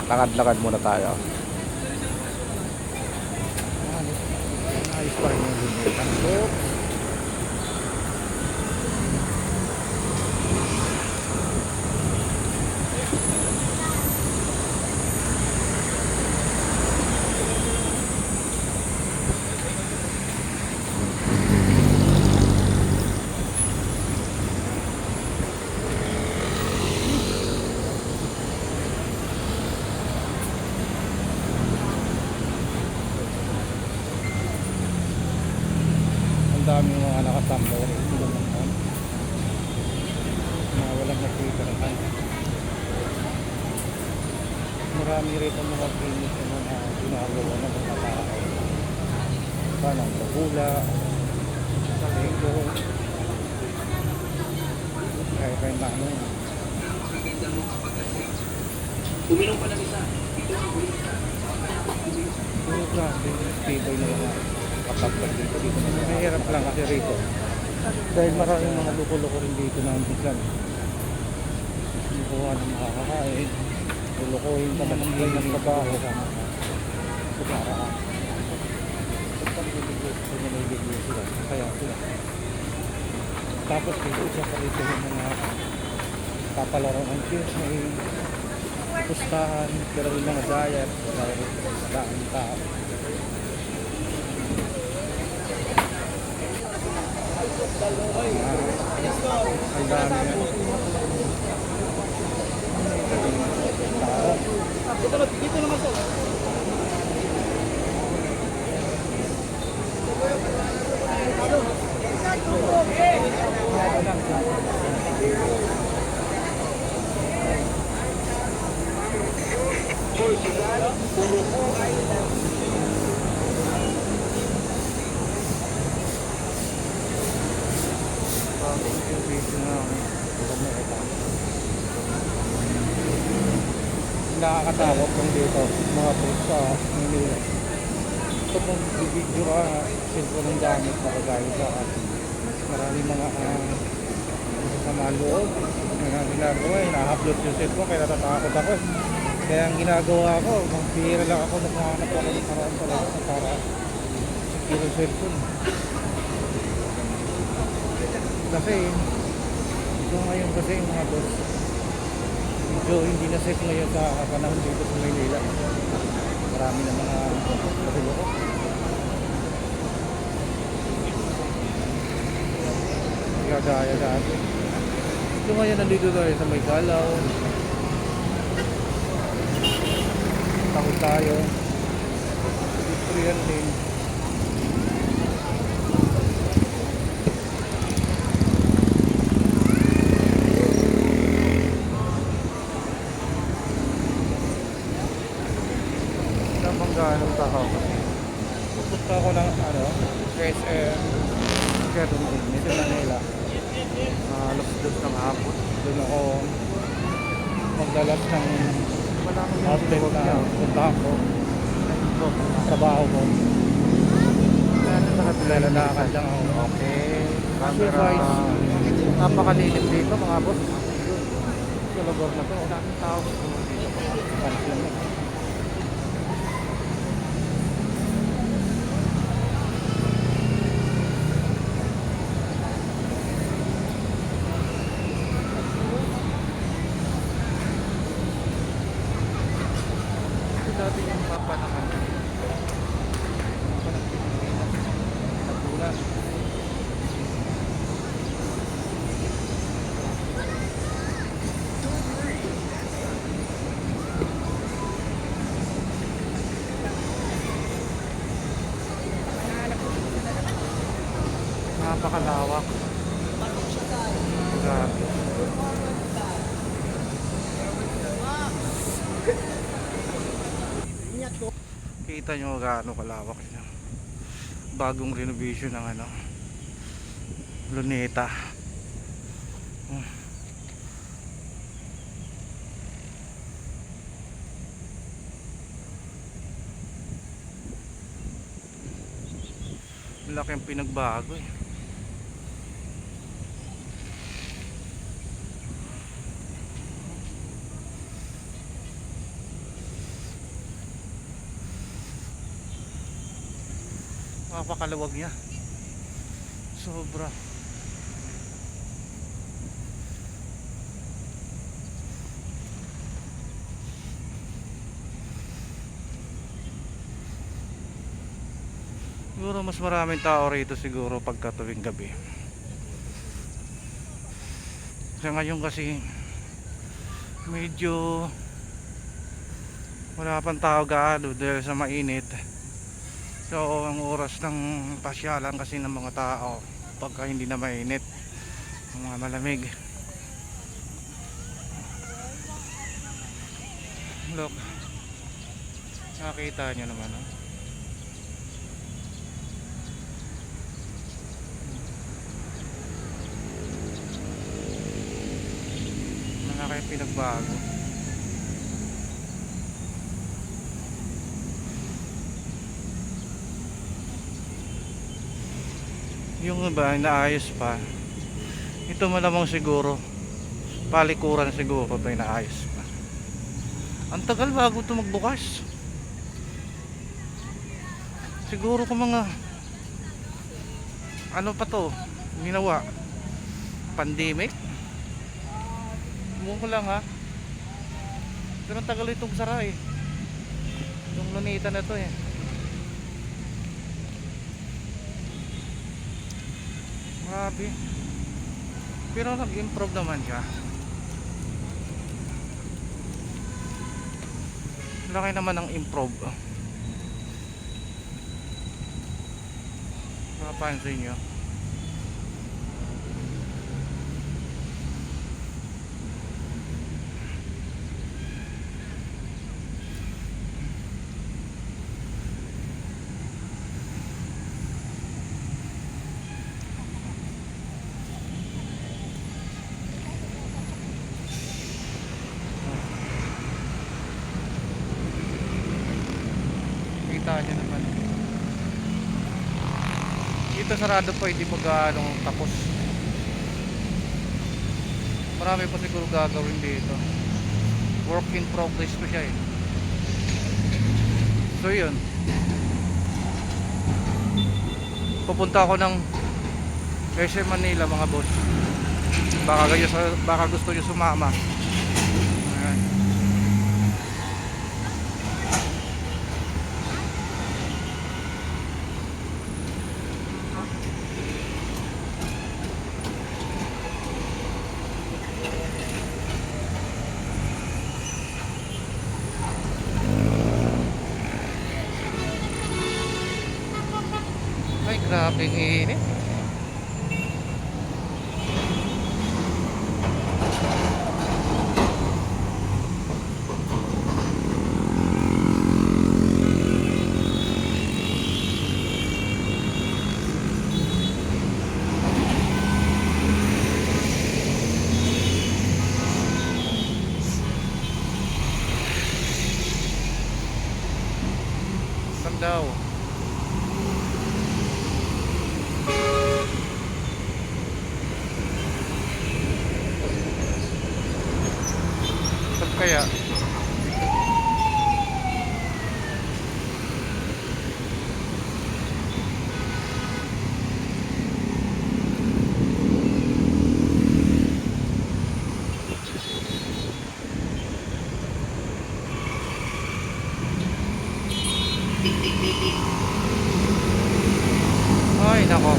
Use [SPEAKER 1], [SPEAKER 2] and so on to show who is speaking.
[SPEAKER 1] lakad-lakad muna tayo. Ayos pa rin yung Luneta. So, ang daming mga nakatambay rin sila naman na walang nakikita. Marami rito mga clinic na mga ginagawa na mga tao. Parang Bagula, sa Lego, kaya na ano.
[SPEAKER 2] Uminom pa ng isa.
[SPEAKER 1] Pero grabe, tibay na lang kapag dito na. Mahirap lang kasi rito. Dahil maraming mga luko-luko rin dito na bisan. Lukuha ng makakakain. Lulukuhin ka na ng trabaho sa paraan. Pag nilibigay sila, kaya sila. Tapos dito siya pa rito yung mga papalaro ng kids, may pustahan, pero yung mga diet, dahil maraming tao. Ang dami yan.
[SPEAKER 2] Dito naman to.
[SPEAKER 1] Nakakatakot lang dito mga post sa Manila. Ito kung video ka cellphone ng gamit na kagaya sa akin, maraming mga masasama loob na ginagawa, ina-upload yung cellphone kaya natatakot ako. Kaya ang ginagawa ko, magbihira lang ako, naghahanap ako ng paraan talaga para secure yung cellphone. Kasi ito ngayon kasi mga boss, medyo hindi na safe ngayon sa panahon dito sa Maynila. Marami na mga kasiloko. Gagaya dati. Ito ngayon nandito tayo sa may Galaw. Takot tayo. Industrial din. Ganong tao kasi pupunta ako ng SM Quezon City, Manila, alas 2 ng hapon. Doon ako magdalas ng outlet na puntahan ko, trabaho ko. Lalakad lang ako. Okay, camera. Napakalilim dito mga boss. Sa lugar na to, daming tao dito. Panis lang eh. Dati yung papa naman nagulat. Napakalawak. Grabe. Kita nyo gaano kalawak niya. Bagong renovation ng Luneta. Laki ang pinagbago eh. Napakaluwag niya. Sobra. Siguro mas maraming tao rito siguro pagka tuwing gabi. Sa ngayon kasi medyo wala pang tao gaano dahil sa mainit. So ang oras ng pasyalan kasi ng mga tao pagka hindi na mainit, mga malamig. Look, nakita nyo naman, oh. Malaki yung pinagbago. Yung iba inaayos pa. Ito malamang siguro palikuran siguro ito inaayos pa. Ang tagal bago ito magbukas. Siguro kung mga ano pa to ginawa, pandemic. Ewan ko lang ha. Pero ang tagal itong sara eh. Yung lunita na to eh. Grabe. Pero nag-improve naman siya. Laki naman ang improve. Mapapansin nyo. Kita nyo naman. Dito sarado pa, hindi pa gaano tapos. Marami pa siguro gagawin dito. Work in progress pa siya eh. So yun, pupunta ako ng SM Manila mga boss. Baka gusto nyo sumama. Ayan. Ay, grabe ang init. Saan daw? Saan kaya? Ay, nako.